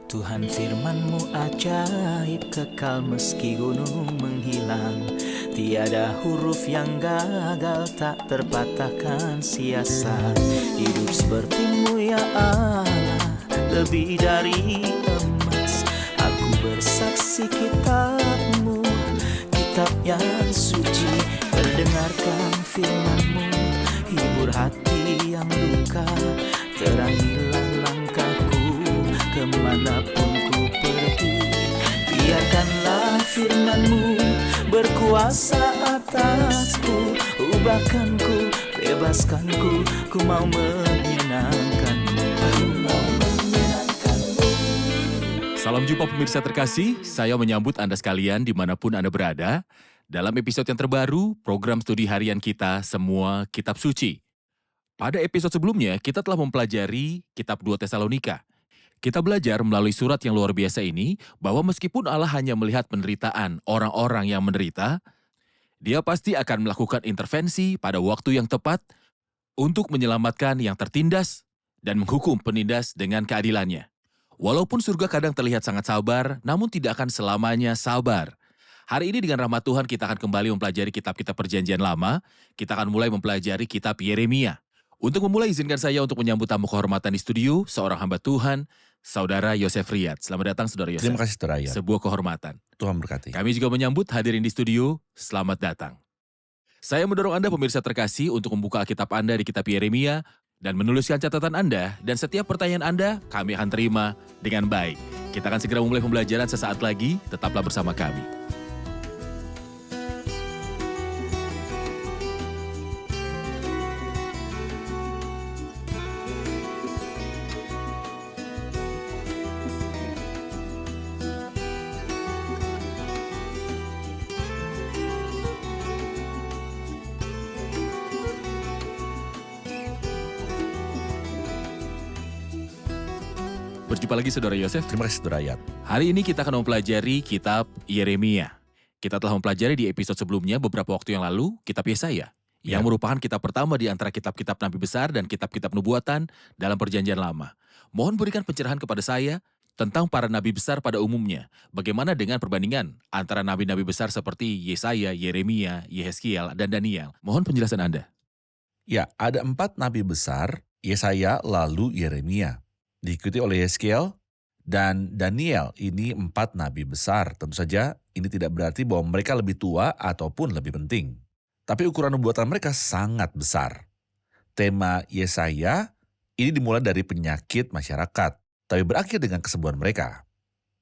Tuhan firman-Mu ajaib, kekal meski gunung menghilang. Tiada huruf yang gagal, tak terpatahkan siasat. Hidup seperti-Mu ya Allah, lebih dari emas. Aku bersaksi kitab-Mu, kitab yang suci. Terdengarkan firman-Mu, hibur hati yang luka. Terangilah langkahku kemanapun ku pergi. Biarkanlah firman-Mu berkuasa atasku. Ubahkanku, bebaskanku, ku mau menyenangkan-Mu. Salam jumpa pemirsa terkasih, saya menyambut Anda sekalian dimanapun Anda berada. Dalam episode yang terbaru, program studi harian kita Semua Kitab Suci. Pada episode sebelumnya, kita telah mempelajari kitab 2 Tesalonika. Kita belajar melalui surat yang luar biasa ini, bahwa meskipun Allah hanya melihat penderitaan orang-orang yang menderita, Dia pasti akan melakukan intervensi pada waktu yang tepat untuk menyelamatkan yang tertindas dan menghukum penindas dengan keadilannya. Walaupun surga kadang terlihat sangat sabar, namun tidak akan selamanya sabar. Hari ini dengan rahmat Tuhan kita akan kembali mempelajari kitab-kitab perjanjian lama. Kita akan mulai mempelajari kitab Yeremia. Untuk memulai, izinkan saya untuk menyambut tamu kehormatan di studio, seorang hamba Tuhan, Saudara Yosef Riyad. Selamat datang, Saudara Yosef. Terima kasih, Saudara Riyad. Sebuah kehormatan. Tuhan berkati. Kami juga menyambut hadirin di studio, selamat datang. Saya mendorong Anda pemirsa terkasih untuk membuka Alkitab Anda di kitab Yeremia dan menuliskan catatan Anda, dan setiap pertanyaan Anda kami akan terima dengan baik. Kita akan segera memulai pembelajaran sesaat lagi, tetaplah bersama kami. Berjumpa lagi Saudara Yosef. Terima kasih, Saudara Riyad. Hari ini kita akan mempelajari kitab Yeremia. Kita telah mempelajari di episode sebelumnya beberapa waktu yang lalu, kitab Yesaya, yang merupakan kitab pertama di antara kitab-kitab Nabi besar dan kitab-kitab nubuatan dalam perjanjian lama. Mohon berikan pencerahan kepada saya tentang para nabi besar pada umumnya. Bagaimana dengan perbandingan antara nabi-nabi besar seperti Yesaya, Yeremia, Yehezkiel, dan Daniel? Mohon penjelasan Anda. Ya, ada 4 nabi besar, Yesaya lalu Yeremia. Diikuti oleh Yehezkiel dan Daniel. Ini 4 nabi besar. Tentu saja ini tidak berarti bahwa mereka lebih tua ataupun lebih penting. Tapi ukuran nubuatan mereka sangat besar. Tema Yesaya ini dimulai dari penyakit masyarakat, tapi berakhir dengan kesembuhan mereka.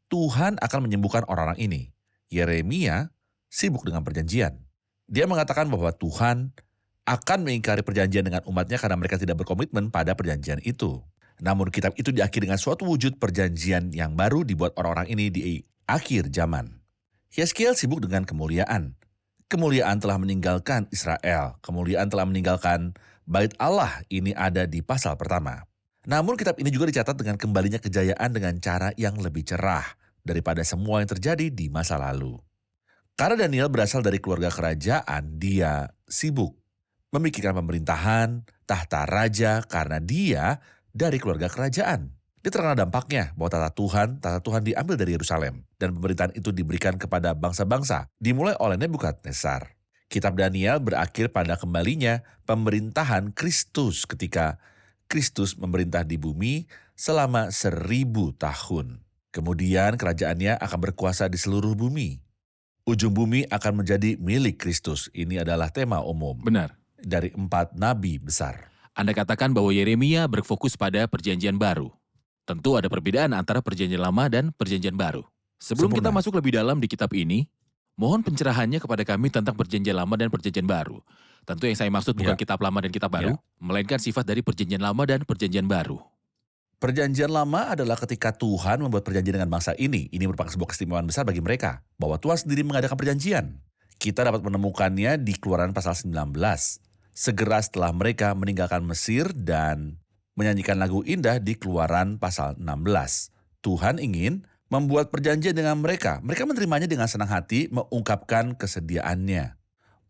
Tuhan akan menyembuhkan orang-orang ini. Yeremia sibuk dengan perjanjian. Dia mengatakan bahwa Tuhan akan mengingkari perjanjian dengan umatnya karena mereka tidak berkomitmen pada perjanjian itu. Namun kitab itu diakhiri dengan suatu wujud perjanjian yang baru dibuat orang-orang ini di akhir zaman. Yehezkiel sibuk dengan kemuliaan. Kemuliaan telah meninggalkan Israel. Kemuliaan telah meninggalkan Bait Allah. Ini ada di pasal pertama. Namun kitab ini juga dicatat dengan kembalinya kejayaan dengan cara yang lebih cerah daripada semua yang terjadi di masa lalu. Karena Daniel berasal dari keluarga kerajaan, dia sibuk memikirkan pemerintahan, tahta raja karena dia dari keluarga kerajaan. Dia terkena dampaknya bahwa tata Tuhan diambil dari Yerusalem dan pemerintahan itu diberikan kepada bangsa-bangsa, dimulai oleh Nebukadnezar. Kitab Daniel berakhir pada kembalinya pemerintahan Kristus ketika Kristus memerintah di bumi selama 1000 tahun. Kemudian kerajaannya akan berkuasa di seluruh bumi. Ujung bumi akan menjadi milik Kristus. Ini adalah tema umum. Benar. Dari 4 nabi besar. Anda katakan bahwa Yeremia berfokus pada perjanjian baru. Tentu ada perbedaan antara perjanjian lama dan perjanjian baru. Sebelum kita masuk lebih dalam di kitab ini, mohon pencerahannya kepada kami tentang perjanjian lama dan perjanjian baru. Tentu yang saya maksud bukan kitab lama dan kitab baru, melainkan sifat dari perjanjian lama dan perjanjian baru. Perjanjian lama adalah ketika Tuhan membuat perjanjian dengan bangsa ini. Ini merupakan sebuah keistimewaan besar bagi mereka, bahwa Tuhan sendiri mengadakan perjanjian. Kita dapat menemukannya di Keluaran pasal 19. Segera setelah mereka meninggalkan Mesir dan menyanyikan lagu indah di Keluaran pasal 16. Tuhan ingin membuat perjanjian dengan mereka. Mereka menerimanya dengan senang hati, mengungkapkan kesediaannya.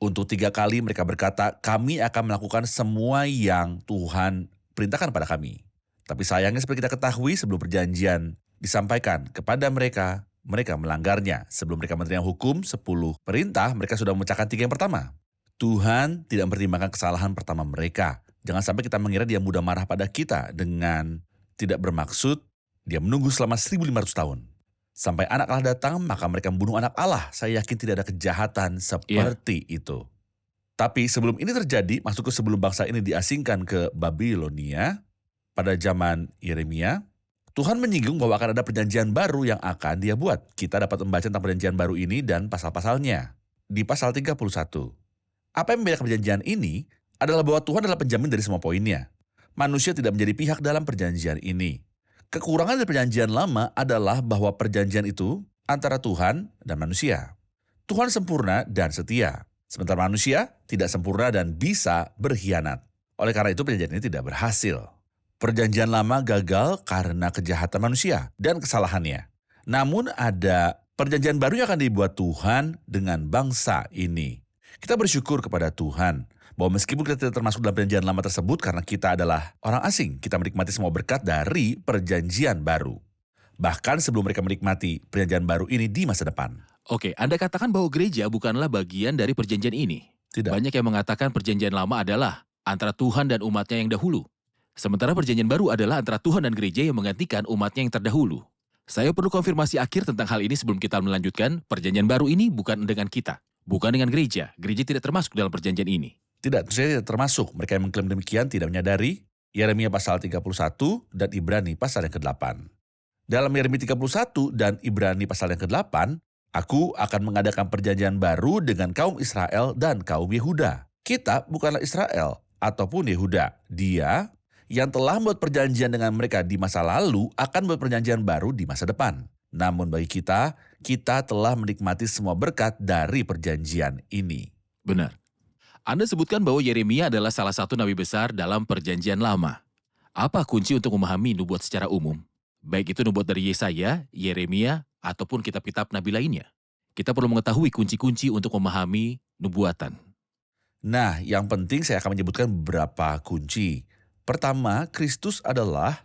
Untuk 3 kali mereka berkata, kami akan melakukan semua yang Tuhan perintahkan pada kami. Tapi sayangnya seperti kita ketahui sebelum perjanjian disampaikan kepada mereka, mereka melanggarnya. Sebelum mereka menerima hukum 10 perintah, mereka sudah memecahkan 3 yang pertama. Tuhan tidak mempertimbangkan kesalahan pertama mereka. Jangan sampai kita mengira dia mudah marah pada kita dengan tidak bermaksud dia menunggu selama 1500 tahun. Sampai anak Allah datang, maka mereka membunuh anak Allah. Saya yakin tidak ada kejahatan seperti itu. Tapi sebelum ini terjadi, masuk ke sebelum bangsa ini diasingkan ke Babilonia, pada zaman Yeremia, Tuhan menyinggung bahwa akan ada perjanjian baru yang akan dia buat. Kita dapat membaca tentang perjanjian baru ini dan pasal-pasalnya. Di pasal 31. Apa yang membedakan perjanjian ini adalah bahwa Tuhan adalah penjamin dari semua poinnya. Manusia tidak menjadi pihak dalam perjanjian ini. Kekurangan dari perjanjian lama adalah bahwa perjanjian itu antara Tuhan dan manusia. Tuhan sempurna dan setia. Sementara manusia tidak sempurna dan bisa berkhianat. Oleh karena itu perjanjian ini tidak berhasil. Perjanjian lama gagal karena kejahatan manusia dan kesalahannya. Namun ada perjanjian baru yang akan dibuat Tuhan dengan bangsa ini. Kita bersyukur kepada Tuhan bahwa meskipun kita tidak termasuk dalam perjanjian lama tersebut karena kita adalah orang asing, kita menikmati semua berkat dari perjanjian baru. Bahkan sebelum mereka menikmati perjanjian baru ini di masa depan. Oke, Anda katakan bahwa gereja bukanlah bagian dari perjanjian ini. Tidak. Banyak yang mengatakan perjanjian lama adalah antara Tuhan dan umatnya yang dahulu. Sementara perjanjian baru adalah antara Tuhan dan gereja yang menggantikan umatnya yang terdahulu. Saya perlu konfirmasi akhir tentang hal ini sebelum kita melanjutkan. Perjanjian baru ini bukan dengan kita, bukan dengan gereja. Gereja tidak termasuk dalam perjanjian ini. Tidak, saya tidak termasuk. Mereka yang mengklaim demikian tidak menyadari Yeremia pasal 31 dan Ibrani pasal yang ke-8. Dalam Yeremia 31 dan Ibrani pasal yang ke-8, aku akan mengadakan perjanjian baru dengan kaum Israel dan kaum Yehuda. Kita bukanlah Israel ataupun Yehuda. Dia yang telah membuat perjanjian dengan mereka di masa lalu akan membuat perjanjian baru di masa depan. Namun bagi kita, kita telah menikmati semua berkat dari perjanjian ini. Benar. Anda sebutkan bahwa Yeremia adalah salah satu nabi besar dalam perjanjian lama. Apa kunci untuk memahami nubuat secara umum? Baik itu nubuat dari Yesaya, Yeremia, ataupun kitab-kitab nabi lainnya. Kita perlu mengetahui kunci-kunci untuk memahami nubuatan. Nah, yang penting saya akan menyebutkan beberapa kunci. Pertama, Kristus adalah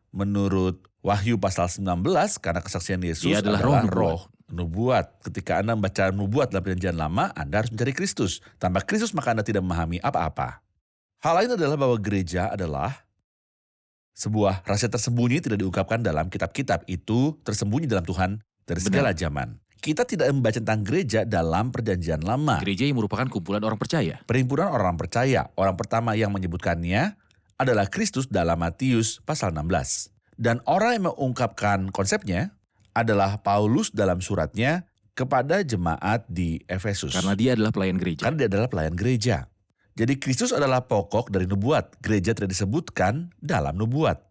menurut Wahyu pasal 19, karena kesaksian Yesus Dia adalah roh nubuat. Ketika Anda membaca nubuat dalam perjanjian lama, Anda harus mencari Kristus. Tanpa Kristus maka Anda tidak memahami apa-apa. Hal lain adalah bahwa gereja adalah sebuah rahasia tersembunyi tidak diungkapkan dalam kitab-kitab. Itu tersembunyi dalam Tuhan dari segala zaman. Kita tidak membaca tentang gereja dalam perjanjian lama. Gereja yang merupakan kumpulan orang percaya. Perhimpunan orang percaya. Orang pertama yang menyebutkannya adalah Kristus dalam Matius pasal 16. Dan orang yang mengungkapkan konsepnya adalah Paulus dalam suratnya kepada jemaat di Efesus. Karena dia adalah pelayan gereja. Karena dia adalah pelayan gereja. Jadi Kristus adalah pokok dari nubuat. Gereja tidak disebutkan dalam nubuat.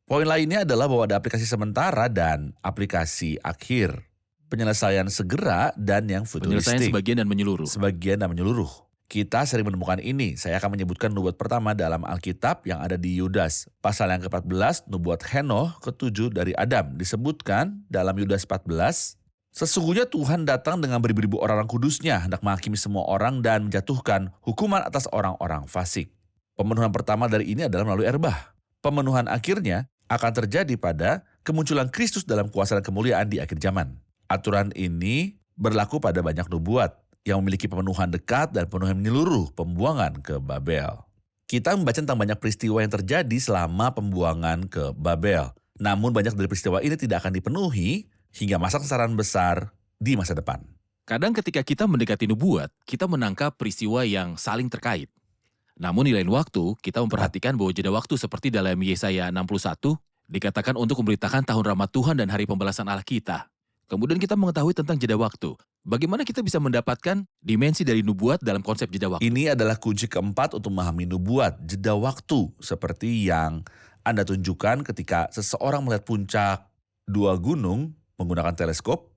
Poin lainnya adalah bahwa ada aplikasi sementara dan aplikasi akhir. Penyelesaian segera dan yang futuristik. Penyelesaian sebagian dan menyeluruh. Sebagian dan menyeluruh. Kita sering menemukan ini. Saya akan menyebutkan nubuat pertama dalam Alkitab yang ada di Yudas. Pasal yang ke-14, nubuat Henoh ke-7 dari Adam. Disebutkan dalam Yudas 14, sesungguhnya Tuhan datang dengan beribu-ribu orang kudusnya, hendak menghakimi semua orang dan menjatuhkan hukuman atas orang-orang fasik. Pemenuhan pertama dari ini adalah melalui erbah. Pemenuhan akhirnya akan terjadi pada kemunculan Kristus dalam kuasa dan kemuliaan di akhir zaman. Aturan ini berlaku pada banyak nubuat yang memiliki pemenuhan dekat dan pemenuhan menyeluruh, pembuangan ke Babel. Kita membaca tentang banyak peristiwa yang terjadi selama pembuangan ke Babel. Namun banyak dari peristiwa ini tidak akan dipenuhi hingga masa kesesaran besar di masa depan. Kadang ketika kita mendekati nubuat, kita menangkap peristiwa yang saling terkait. Namun di lain waktu, kita memperhatikan bahwa jeda waktu seperti dalam Yesaya 61, dikatakan untuk memberitakan tahun rahmat Tuhan dan hari pembalasan Allah kita. Kemudian kita mengetahui tentang jeda waktu. Bagaimana kita bisa mendapatkan dimensi dari nubuat dalam konsep jeda waktu? Ini adalah kunci keempat untuk memahami nubuat, jeda waktu. Seperti yang Anda tunjukkan ketika seseorang melihat puncak dua gunung menggunakan teleskop,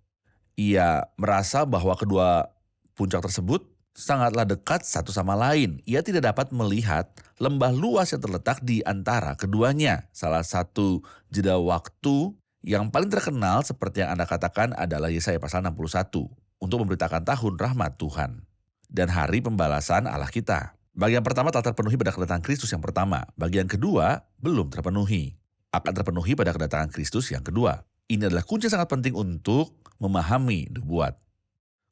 ia merasa bahwa kedua puncak tersebut sangatlah dekat satu sama lain. Ia tidak dapat melihat lembah luas yang terletak di antara keduanya. Salah satu jeda waktu yang paling terkenal seperti yang Anda katakan adalah Yesaya pasal 61 untuk memberitakan tahun rahmat Tuhan dan hari pembalasan Allah kita. Bagian pertama telah terpenuhi pada kedatangan Kristus yang pertama. Bagian kedua belum terpenuhi. akan terpenuhi pada kedatangan Kristus yang kedua. Ini adalah kunci sangat penting untuk memahami nubuat.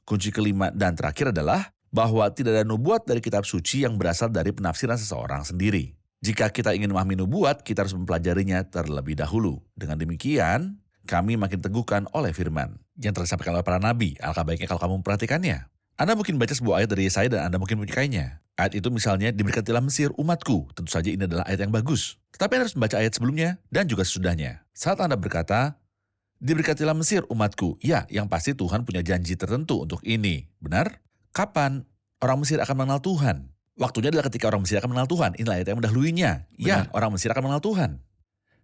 Kunci kelima dan terakhir adalah bahwa tidak ada nubuat dari kitab suci yang berasal dari penafsiran seseorang sendiri. Jika kita ingin memahami nubuat, kita harus mempelajarinya terlebih dahulu. Dengan demikian, kami makin teguhkan oleh firman yang telah disampaikan oleh para nabi. Alangkah baiknya kalau kamu memperhatikannya. Anda mungkin baca sebuah ayat dari Yesaya dan Anda mungkin menyukainya. Ayat itu misalnya, diberkatilah Mesir umatku. Tentu saja ini adalah ayat yang bagus. Tetapi Anda harus membaca ayat sebelumnya dan juga sesudahnya. Saat Anda berkata, diberkatilah Mesir umatku. Ya, yang pasti Tuhan punya janji tertentu untuk ini. Benar? Kapan orang Mesir akan mengenal Tuhan? Waktunya adalah ketika orang Mesir akan mengenal Tuhan. Inilah ayat yang mendahuluinya. Ya, orang Mesir akan mengenal Tuhan.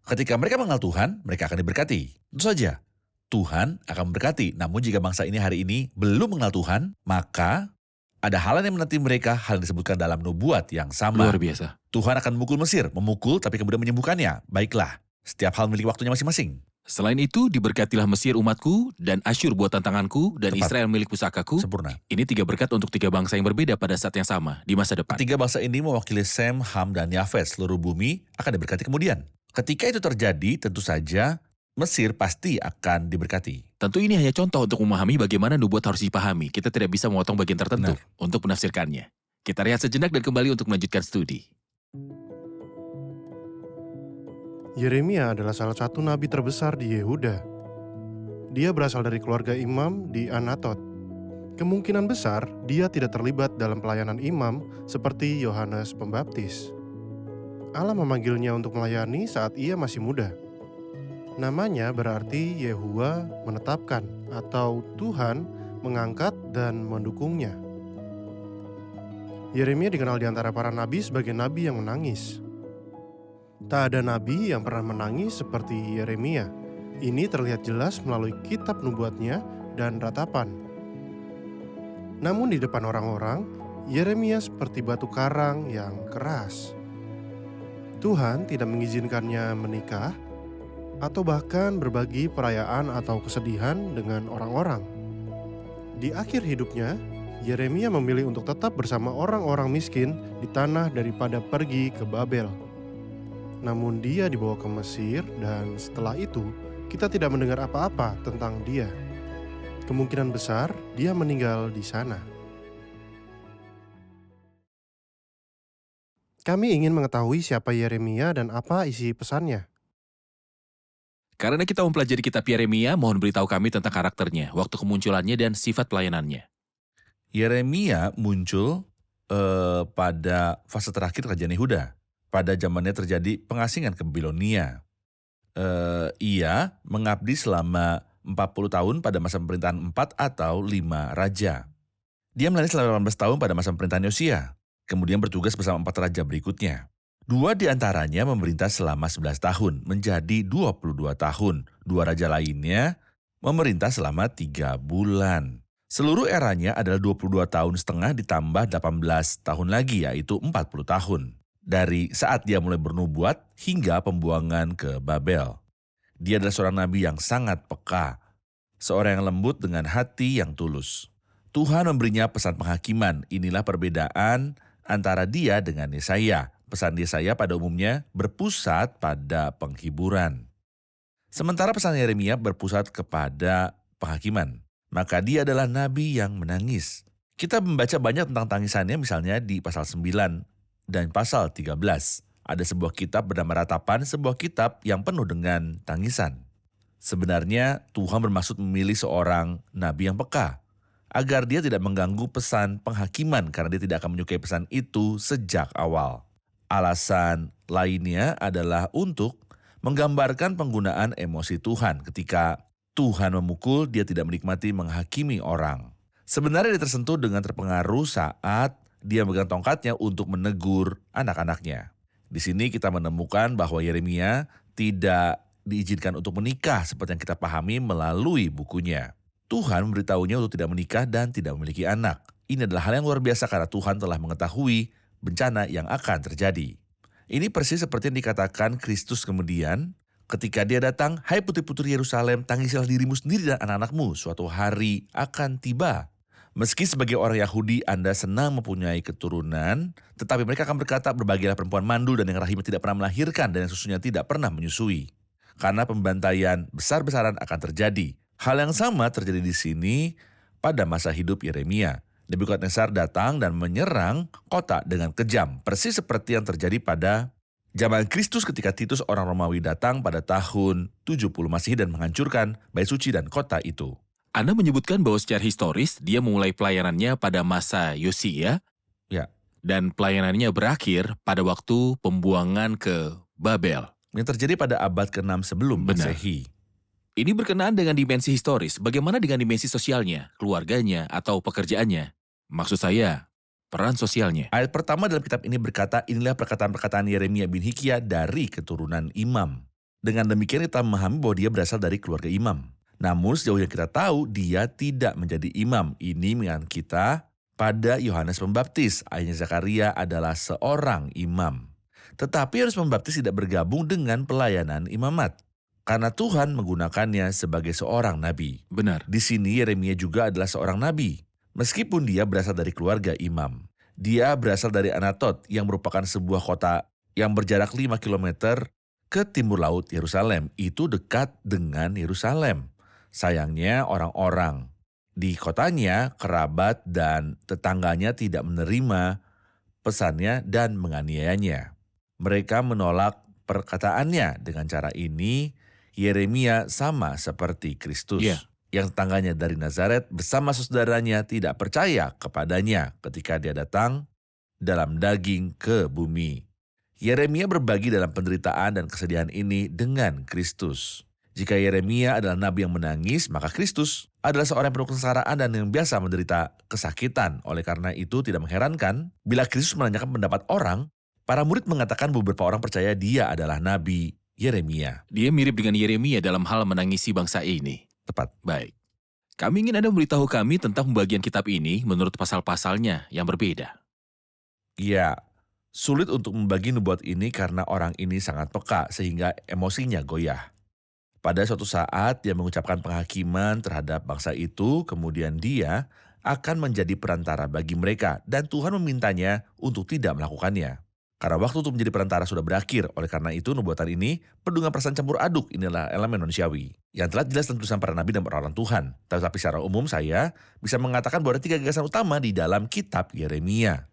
Ketika mereka mengenal Tuhan, mereka akan diberkati. Tentu saja, Tuhan akan memberkati. Namun jika bangsa ini hari ini belum mengenal Tuhan, maka ada hal yang menanti mereka, hal yang disebutkan dalam nubuat yang sama. Luar biasa. Tuhan akan memukul Mesir, memukul tapi kemudian menyembuhkannya. Baiklah, setiap hal memiliki waktunya masing-masing. Selain itu, diberkatilah Mesir umatku, dan Asyur buatan tanganku, dan Tepat. Israel milik pusakaku. Sempurna. Ini 3 berkat untuk 3 bangsa yang berbeda pada saat yang sama, di masa depan. Ketiga bangsa ini mewakili Sem, Ham, dan Yafet. Seluruh bumi akan diberkati kemudian. Ketika itu terjadi, tentu saja Mesir pasti akan diberkati. Tentu ini hanya contoh untuk memahami bagaimana nubuat harus dipahami. Kita tidak bisa memotong bagian tertentu untuk menafsirkannya. Kita rehat sejenak dan kembali untuk melanjutkan studi. Yeremia adalah salah satu nabi terbesar di Yehuda. Dia berasal dari keluarga imam di Anatot. Kemungkinan besar dia tidak terlibat dalam pelayanan imam seperti Yohanes Pembaptis. Allah memanggilnya untuk melayani saat ia masih muda. Namanya berarti Yehuwa menetapkan atau Tuhan mengangkat dan mendukungnya. Yeremia dikenal di antara para nabi sebagai nabi yang menangis. Tak ada nabi yang pernah menangis seperti Yeremia. Ini terlihat jelas melalui kitab nubuatnya dan ratapan. Namun di depan orang-orang, Yeremia seperti batu karang yang keras. Tuhan tidak mengizinkannya menikah atau bahkan berbagi perayaan atau kesedihan dengan orang-orang. Di akhir hidupnya, Yeremia memilih untuk tetap bersama orang-orang miskin di tanah daripada pergi ke Babel. Namun dia dibawa ke Mesir dan setelah itu kita tidak mendengar apa-apa tentang dia. Kemungkinan besar dia meninggal di sana. Kami ingin mengetahui siapa Yeremia dan apa isi pesannya. Karena kita mempelajari kitab Yeremia, mohon beritahu kami tentang karakternya, waktu kemunculannya, dan sifat pelayanannya. Yeremia muncul pada fase terakhir kerajaan Yehuda. Pada zamannya terjadi pengasingan ke Babilonia. Ia mengabdi selama 40 tahun pada masa pemerintahan 4 atau 5 raja. Dia melayani selama 18 tahun pada masa pemerintahan Yosia. Kemudian bertugas bersama 4 raja berikutnya. 2 di antaranya memerintah selama 11 tahun, menjadi 22 tahun. 2 raja lainnya memerintah selama 3 bulan. Seluruh eranya adalah 22 tahun setengah ditambah 18 tahun lagi, yaitu 40 tahun. Dari saat dia mulai bernubuat hingga pembuangan ke Babel. Dia adalah seorang nabi yang sangat peka. Seorang yang lembut dengan hati yang tulus. Tuhan memberinya pesan penghakiman. Inilah perbedaan antara dia dengan Yesaya. Pesan Yesaya pada umumnya berpusat pada penghiburan. Sementara pesan Yeremia berpusat kepada penghakiman. Maka dia adalah nabi yang menangis. Kita membaca banyak tentang tangisannya misalnya di pasal 9 dan pasal 13. Ada sebuah kitab bernama Ratapan, sebuah kitab yang penuh dengan tangisan. Sebenarnya Tuhan bermaksud memilih seorang nabi yang peka, agar dia tidak mengganggu pesan penghakiman karena dia tidak akan menyukai pesan itu sejak awal. Alasan lainnya adalah untuk menggambarkan penggunaan emosi Tuhan. Ketika Tuhan memukul, dia tidak menikmati menghakimi orang. Sebenarnya dia tersentuh dengan terpengaruh saat dia memegang tongkatnya untuk menegur anak-anaknya. Di sini kita menemukan bahwa Yeremia tidak diizinkan untuk menikah seperti yang kita pahami melalui bukunya. Tuhan memberitahunya untuk tidak menikah dan tidak memiliki anak. Ini adalah hal yang luar biasa karena Tuhan telah mengetahui bencana yang akan terjadi. Ini persis seperti yang dikatakan Kristus kemudian ketika dia datang, "Hai putri-putri Yerusalem, tangisilah dirimu sendiri dan anak-anakmu, suatu hari akan tiba." Meski sebagai orang Yahudi Anda senang mempunyai keturunan, tetapi mereka akan berkata, berbahagialah perempuan mandul dan yang rahimnya tidak pernah melahirkan dan yang susunya tidak pernah menyusui. Karena pembantaian besar-besaran akan terjadi. Hal yang sama terjadi di sini pada masa hidup Yeremia. Nebukadnezar datang dan menyerang kota dengan kejam, persis seperti yang terjadi pada zaman Kristus ketika Titus orang Romawi datang pada tahun 70 Masehi dan menghancurkan bait suci dan kota itu. Anda menyebutkan bahwa secara historis dia memulai pelayanannya pada masa Yosia. Ya. Dan pelayanannya berakhir pada waktu pembuangan ke Babel. Yang terjadi pada abad ke-6 sebelum Benar. Masehi. Ini berkenaan dengan dimensi historis. Bagaimana dengan dimensi sosialnya, keluarganya, atau pekerjaannya? Maksud saya, peran sosialnya. Ayat pertama dalam kitab ini berkata, inilah perkataan-perkataan Yeremia bin Hilkiah dari keturunan imam. Dengan demikian kita memahami bahwa dia berasal dari keluarga imam. Namun sejauh yang kita tahu, dia tidak menjadi imam. Ini mengingat kita pada Yohanes Pembaptis. Ayahnya Zakaria adalah seorang imam. Tetapi Yohanes Pembaptis tidak bergabung dengan pelayanan imamat. Karena Tuhan menggunakannya sebagai seorang nabi. Benar. Di sini Yeremia juga adalah seorang nabi. Meskipun dia berasal dari keluarga imam. Dia berasal dari Anatot yang merupakan sebuah kota yang berjarak 5 km ke timur laut Yerusalem. Itu dekat dengan Yerusalem. Sayangnya orang-orang di kotanya, kerabat dan tetangganya tidak menerima pesannya dan menganiayanya. Mereka menolak perkataannya. Dengan cara ini, Yeremia sama seperti Kristus. Iya. Yang tetangganya dari Nazaret bersama saudaranya tidak percaya kepadanya ketika dia datang dalam daging ke bumi. Yeremia berbagi dalam penderitaan dan kesedihan ini dengan Kristus. Jika Yeremia adalah nabi yang menangis, maka Kristus adalah seorang yang penuh kesengsaraan dan yang biasa menderita kesakitan. Oleh karena itu tidak mengherankan bila Kristus menanyakan pendapat orang, para murid mengatakan beberapa orang percaya dia adalah nabi Yeremia. Dia mirip dengan Yeremia dalam hal menangisi bangsa ini. Tepat. Baik. Kami ingin Anda memberitahu kami tentang pembagian kitab ini menurut pasal-pasalnya yang berbeda. Ya, sulit untuk membagi nubuat ini karena orang ini sangat peka sehingga emosinya goyah. Pada suatu saat dia mengucapkan penghakiman terhadap bangsa itu, kemudian dia akan menjadi perantara bagi mereka dan Tuhan memintanya untuk tidak melakukannya. Karena waktu untuk menjadi perantara sudah berakhir, oleh karena itu nubuatan ini penuh dengan perasaan campur aduk. Inilah elemen manusiawi yang telah jelas dalam tulisan para nabi dan orang Tuhan. Tetapi secara umum saya bisa mengatakan bahwa ada 3 gagasan utama di dalam kitab Yeremia.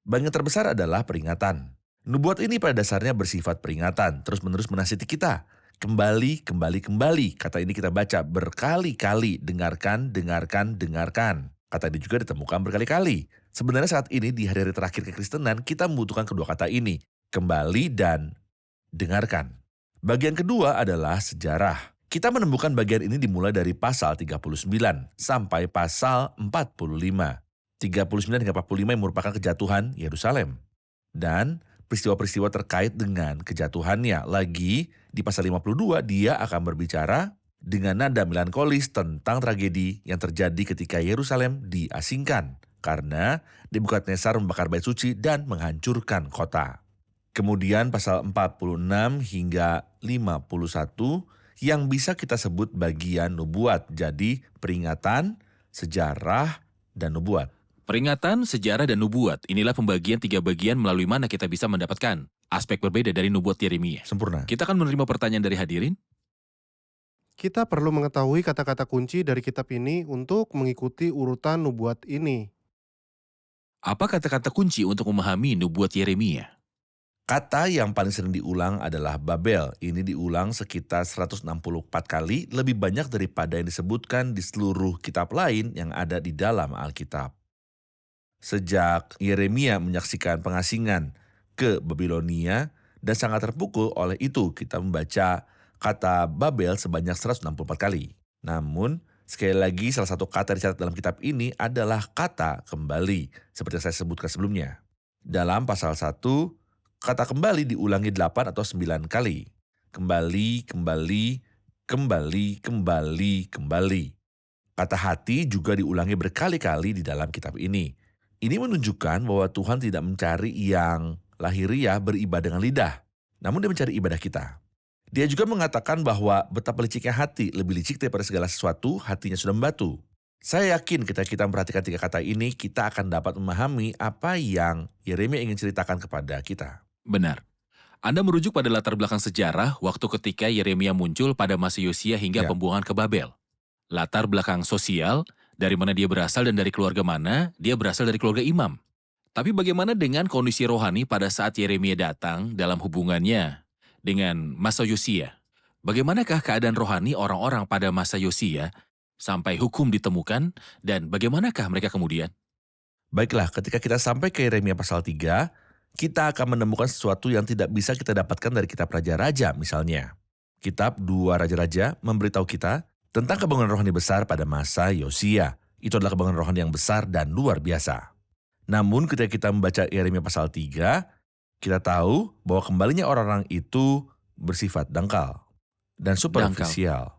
Bagian terbesar adalah peringatan. Nubuat ini pada dasarnya bersifat peringatan, terus-menerus menasihati kita. Kembali. Kata ini kita baca berkali-kali. Dengarkan. Kata ini juga ditemukan berkali-kali. Sebenarnya saat ini di hari-hari terakhir kekristenan kita membutuhkan kedua kata ini. Kembali dan dengarkan. Bagian kedua adalah sejarah. Kita menemukan bagian ini dimulai dari pasal 39 sampai pasal 45. 39 hingga 45 yang merupakan kejatuhan Yerusalem. Dan peristiwa-peristiwa terkait dengan kejatuhannya. Lagi di pasal 52 dia akan berbicara dengan nada melankolis tentang tragedi yang terjadi ketika Yerusalem diasingkan. Karena Nebukadnezar membakar bait suci dan menghancurkan kota. Kemudian pasal 46 hingga 51 yang bisa kita sebut bagian nubuat. Jadi peringatan, sejarah, dan nubuat. Peringatan, sejarah, dan nubuat. Inilah pembagian 3 bagian melalui mana kita bisa mendapatkan aspek berbeda dari nubuat Yeremia. Sempurna. Kita akan menerima pertanyaan dari hadirin. Kita perlu mengetahui kata-kata kunci dari kitab ini untuk mengikuti urutan nubuat ini. Apa kata-kata kunci untuk memahami nubuat Yeremia? Kata yang paling sering diulang adalah Babel. Ini diulang sekitar 164 kali, lebih banyak daripada yang disebutkan di seluruh kitab lain yang ada di dalam Alkitab. Sejak Yeremia menyaksikan pengasingan ke Babilonia dan sangat terpukul oleh itu, kita membaca kata Babel sebanyak 164 kali. Namun, sekali lagi salah satu kata dicatat dalam kitab ini adalah kata kembali, seperti yang saya sebutkan sebelumnya. Dalam pasal 1, kata kembali diulangi 8 atau 9 kali. Kembali. Kata hati juga diulangi berkali-kali di dalam kitab ini. Ini menunjukkan bahwa Tuhan tidak mencari yang lahiriah beribadah dengan lidah, namun dia mencari ibadah kita. Dia juga mengatakan bahwa betapa liciknya hati, lebih licik daripada segala sesuatu, hatinya sudah membatu. Saya yakin ketika kita memperhatikan 3 kata ini, kita akan dapat memahami apa yang Yeremia ingin ceritakan kepada kita. Benar. Anda merujuk pada latar belakang sejarah waktu ketika Yeremia muncul pada masa Yosia hingga Ya. pembuangan ke Babel. Latar belakang sosial, dari mana dia berasal dan dari keluarga mana, dia berasal dari keluarga imam. Tapi bagaimana dengan kondisi rohani pada saat Yeremia datang dalam hubungannya dengan masa Yosia? Bagaimanakah keadaan rohani orang-orang pada masa Yosia sampai hukum ditemukan dan bagaimanakah mereka kemudian? Baiklah, ketika kita sampai ke Yeremia pasal 3, kita akan menemukan sesuatu yang tidak bisa kita dapatkan dari kitab Raja-Raja misalnya. Kitab 2 Raja-Raja memberitahu kita tentang kebangunan rohani besar pada masa Yosia. Itu adalah kebangunan rohani yang besar dan luar biasa. Namun ketika kita membaca Yeremia pasal 3, kita tahu bahwa kembalinya orang-orang itu bersifat dangkal dan superficial.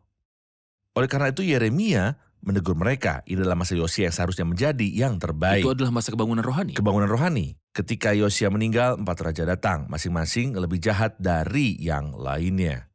Oleh karena itu Yeremia menegur mereka, ini adalah masa Yosia yang seharusnya menjadi yang terbaik. Itu adalah masa kebangunan rohani. Kebangunan rohani. Ketika Yosia meninggal, 4 raja datang, masing-masing lebih jahat dari yang lainnya.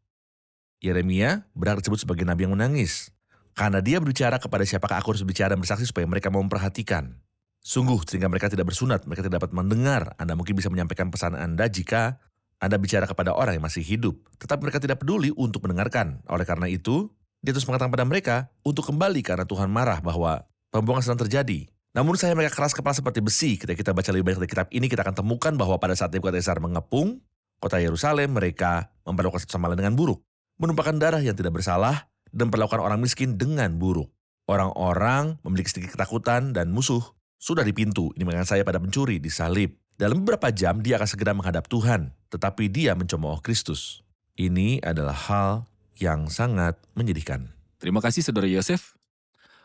Yeremia berhak disebut sebagai nabi yang menangis, karena dia berbicara kepada siapakah aku harus bicara dan bersaksi supaya mereka mau memperhatikan. Sungguh, sehingga mereka tidak bersunat, mereka tidak dapat mendengar. Anda mungkin bisa menyampaikan pesan Anda jika Anda bicara kepada orang yang masih hidup, tetapi mereka tidak peduli untuk mendengarkan. Oleh karena itu, dia terus mengatakan pada mereka untuk kembali karena Tuhan marah bahwa pembuangan sedang terjadi. Namun saya mereka keras kepala seperti besi. Ketika kita baca lebih banyak dari kitab ini, kita akan temukan bahwa pada saat Nebukadnezar mengepung kota Yerusalem, mereka memperlakukan satu sama lain dengan buruk. Menumpahkan darah yang tidak bersalah dan memperlakukan orang miskin dengan buruk. Orang-orang memiliki sedikit ketakutan dan musuh sudah di pintu. Ini mengingat saya pada pencuri disalib. Dalam beberapa jam dia akan segera menghadap Tuhan, tetapi dia mencemooh Kristus. Ini adalah hal yang sangat menyedihkan. Terima kasih Saudara Yosef.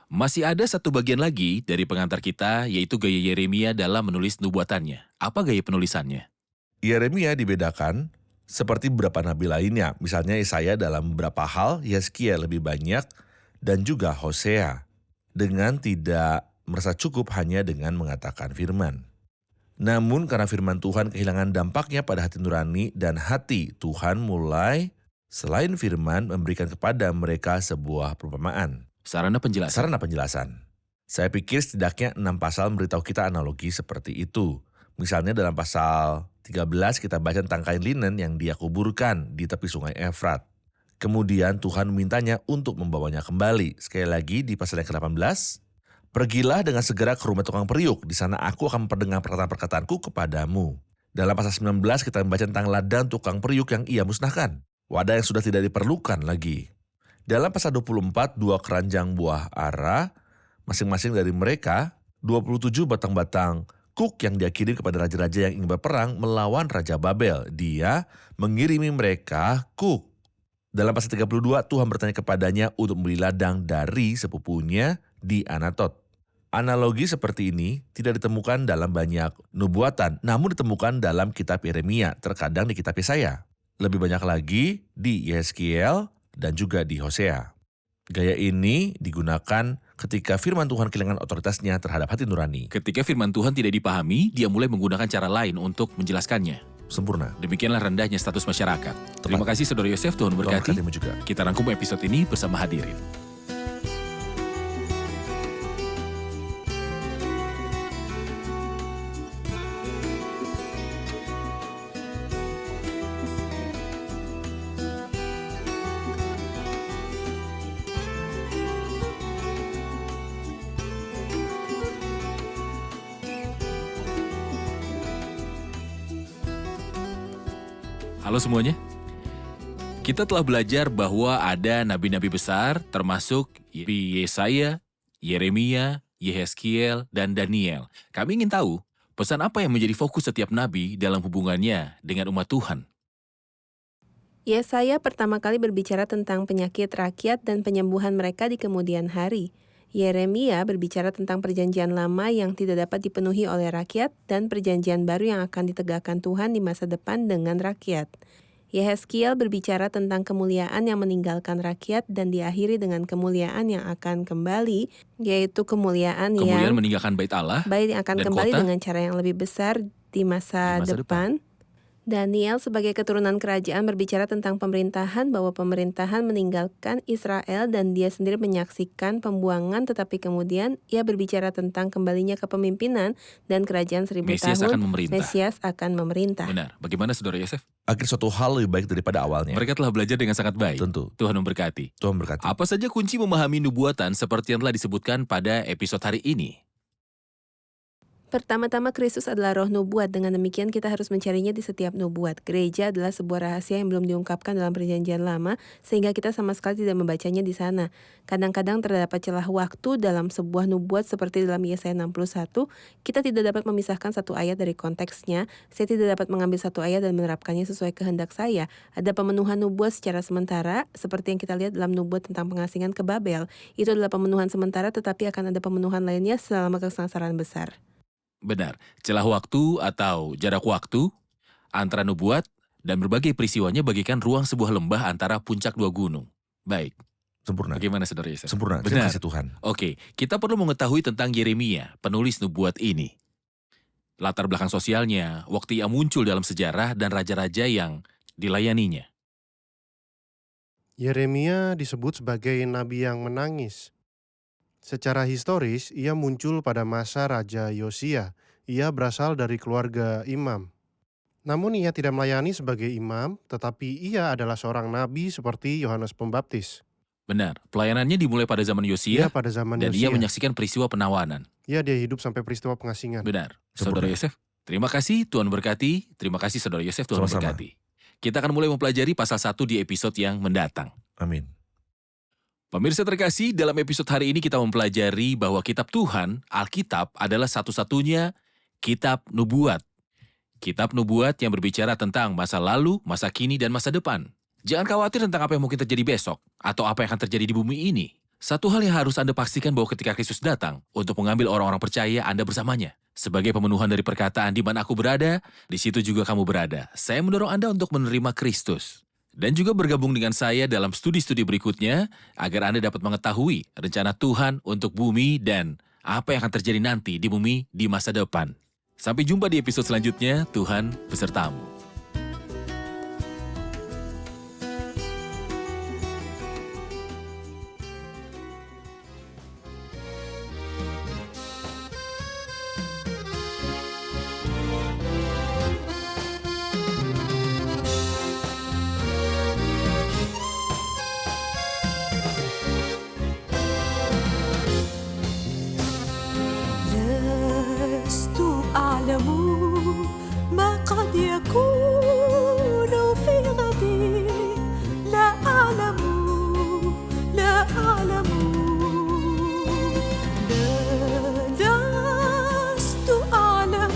Masih ada satu bagian lagi dari pengantar kita, yaitu gaya Yeremia dalam menulis nubuatannya. Apa gaya penulisannya? Yeremia dibedakan seperti beberapa nabi lainnya. Misalnya Yesaya dalam beberapa hal, Yeskiel lebih banyak, dan juga Hosea. Dengan tidak merasa cukup hanya dengan mengatakan firman. Namun karena firman Tuhan kehilangan dampaknya pada hati nurani dan hati, Tuhan mulai selain firman memberikan kepada mereka sebuah perumpamaan. Sarana penjelasan. Saya pikir setidaknya 6 pasal memberitahu kita analogi seperti itu. Misalnya dalam pasal 13 kita baca tentang kain linen yang dia kuburkan di tepi sungai Efrat. Kemudian Tuhan memintanya untuk membawanya kembali. Sekali lagi di pasal yang ke-18, pergilah dengan segera ke rumah tukang periuk. Di sana aku akan memperdengar perkataan-perkataanku kepadamu. Dalam pasal 19 kita membaca tentang ladang tukang periuk yang ia musnahkan. Wadah yang sudah tidak diperlukan lagi. Dalam pasal 24, 2 keranjang buah ara, masing-masing dari mereka 27 batang-batang kuk yang dia kirim kepada raja-raja yang ingin berperang melawan Raja Babel. Dia mengirimi mereka kuk. Dalam pasal 32, Tuhan bertanya kepadanya untuk membeli ladang dari sepupunya di Anatot. Analogi seperti ini tidak ditemukan dalam banyak nubuatan, namun ditemukan dalam kitab Yeremia, terkadang di kitab Yesaya. Lebih banyak lagi di Yeskiel dan juga di Hosea. Gaya ini digunakan ketika firman Tuhan kehilangan otoritasnya terhadap hati nurani. Ketika firman Tuhan tidak dipahami, dia mulai menggunakan cara lain untuk menjelaskannya. Sempurna. Demikianlah rendahnya status masyarakat. Terima kasih Saudara Yosef, Tuhan Tuhan berkati. berkatimu juga. Kita rangkum episode ini bersama hadirin. Halo semuanya. Kita telah belajar bahwa ada nabi-nabi besar termasuk Yesaya, Yeremia, Yehezkiel, dan Daniel. Kami ingin tahu pesan apa yang menjadi fokus setiap nabi dalam hubungannya dengan umat Tuhan. Yesaya pertama kali berbicara tentang penyakit rakyat dan penyembuhan mereka di kemudian hari. Yeremia berbicara tentang perjanjian lama yang tidak dapat dipenuhi oleh rakyat dan perjanjian baru yang akan ditegakkan Tuhan di masa depan dengan rakyat. Yehezkiel berbicara tentang kemuliaan yang meninggalkan rakyat dan diakhiri dengan kemuliaan yang akan kembali, yaitu kemuliaan Kemudian yang meninggalkan bait Allah baik yang akan dan kembali kota dengan cara yang lebih besar di masa di masa depan. Daniel sebagai keturunan kerajaan berbicara tentang pemerintahan, bahwa pemerintahan meninggalkan Israel dan dia sendiri menyaksikan pembuangan, tetapi kemudian ia berbicara tentang kembalinya kepemimpinan dan kerajaan 1000 Mesias tahun. akan memerintah. Mesias akan memerintah. Benar. Bagaimana Saudara Yosef? Akhirnya suatu hal lebih baik daripada awalnya. Mereka telah belajar dengan sangat baik. Tentu. Tuhan memberkati. Tuhan berkati. Apa saja kunci memahami nubuatan seperti yang telah disebutkan pada episode hari ini? Pertama-tama, Kristus adalah roh nubuat. Dengan demikian kita harus mencarinya di setiap nubuat. Gereja adalah sebuah rahasia yang belum diungkapkan dalam perjanjian lama, sehingga kita sama sekali tidak membacanya di sana. Kadang-kadang terdapat celah waktu dalam sebuah nubuat seperti dalam Yesaya 61. Kita tidak dapat memisahkan satu ayat dari konteksnya. Saya tidak dapat mengambil satu ayat dan menerapkannya sesuai kehendak saya. Ada pemenuhan nubuat secara sementara, seperti yang kita lihat dalam nubuat tentang pengasingan ke Babel. Itu adalah pemenuhan sementara, tetapi akan ada pemenuhan lainnya selama kesengsaran besar. Benar, celah waktu atau jarak waktu antara nubuat dan berbagai peristiwanya bagaikan ruang sebuah lembah antara puncak dua gunung. Baik, Sempurna. bagaimana Saudara Yosef? Sempurna. Benar. Terima kasih Tuhan. Oke, kita perlu mengetahui tentang Yeremia, penulis nubuat ini. Latar belakang sosialnya, waktu ia muncul dalam sejarah dan raja-raja yang dilayaninya. Yeremia disebut sebagai nabi yang menangis. Secara historis, ia muncul pada masa Raja Yosia. Ia berasal dari keluarga imam. Namun ia tidak melayani sebagai imam, tetapi ia adalah seorang nabi seperti Yohanes Pembaptis. Benar, pelayanannya dimulai pada zaman Ia Yosia pada zaman dan ia Yosia. menyaksikan peristiwa penawanan. Dia hidup sampai peristiwa pengasingan. Benar, Sempurna. Saudara Yosef. Terima kasih, Tuhan berkati. Terima kasih Saudara Yosef, Tuhan Sama-sama. berkati. Kita akan mulai mempelajari pasal 1 di episode yang mendatang. Amin. Pemirsa terkasih, dalam episode hari ini kita mempelajari bahwa kitab Tuhan, Alkitab, adalah satu-satunya kitab nubuat. Kitab nubuat yang berbicara tentang masa lalu, masa kini, dan masa depan. Jangan khawatir tentang apa yang mungkin terjadi besok, atau apa yang akan terjadi di bumi ini. Satu hal yang harus Anda pastikan bahwa ketika Kristus datang, untuk mengambil orang-orang percaya Anda bersamanya. Sebagai pemenuhan dari perkataan di mana aku berada, di situ juga kamu berada. Saya mendorong Anda untuk menerima Kristus. Dan juga bergabung dengan saya dalam studi-studi berikutnya, agar Anda dapat mengetahui rencana Tuhan untuk bumi dan apa yang akan terjadi nanti di bumi di masa depan. Sampai jumpa di episode selanjutnya, Tuhan besertamu. لست أعلم ما قد يكون في غدي. لا أعلم، لا أعلم. لا لست أعلم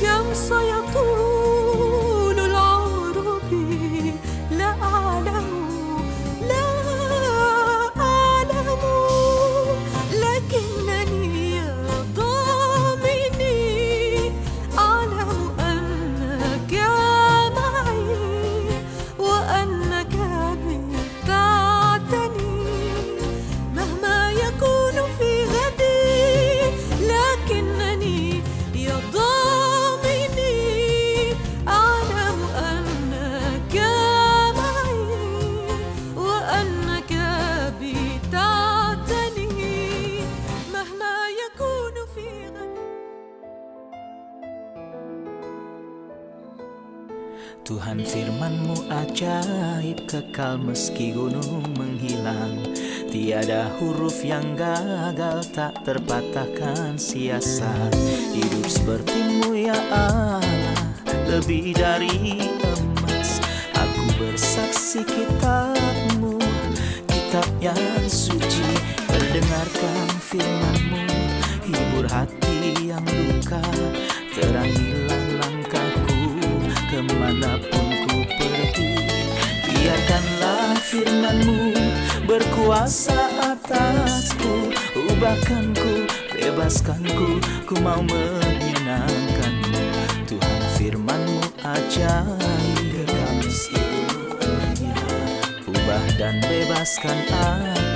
كم سيطول العمر بي. لا أعلم، لا أعلم. لكنني يا ضامني أعلم أنك معي وأنك بي تعتني مهما يكون في غدي. لكنني يا ضامني أعلم أنك معي وأنك بي تعتني مهما يكون في غدي. Tuhan firman-Mu ajaib, kekal meski gunung menghilang. Tiada huruf yang gagal, tak terpatahkan siasat. Hidup seperti-Mu ya Allah, lebih dari emas. Aku bersaksi kitab-Mu, kitab yang suci. Mendengarkan firman-Mu, hibur hati yang luka. Terangilah langkahku kemanapun ku pergi. Biarkanlah firman-Mu berkuasa atasku. Ubahkanku, bebaskanku, ku mau menyenangkan-Mu. Tuhan firman-Mu ajaib, ubah dan bebaskan aku.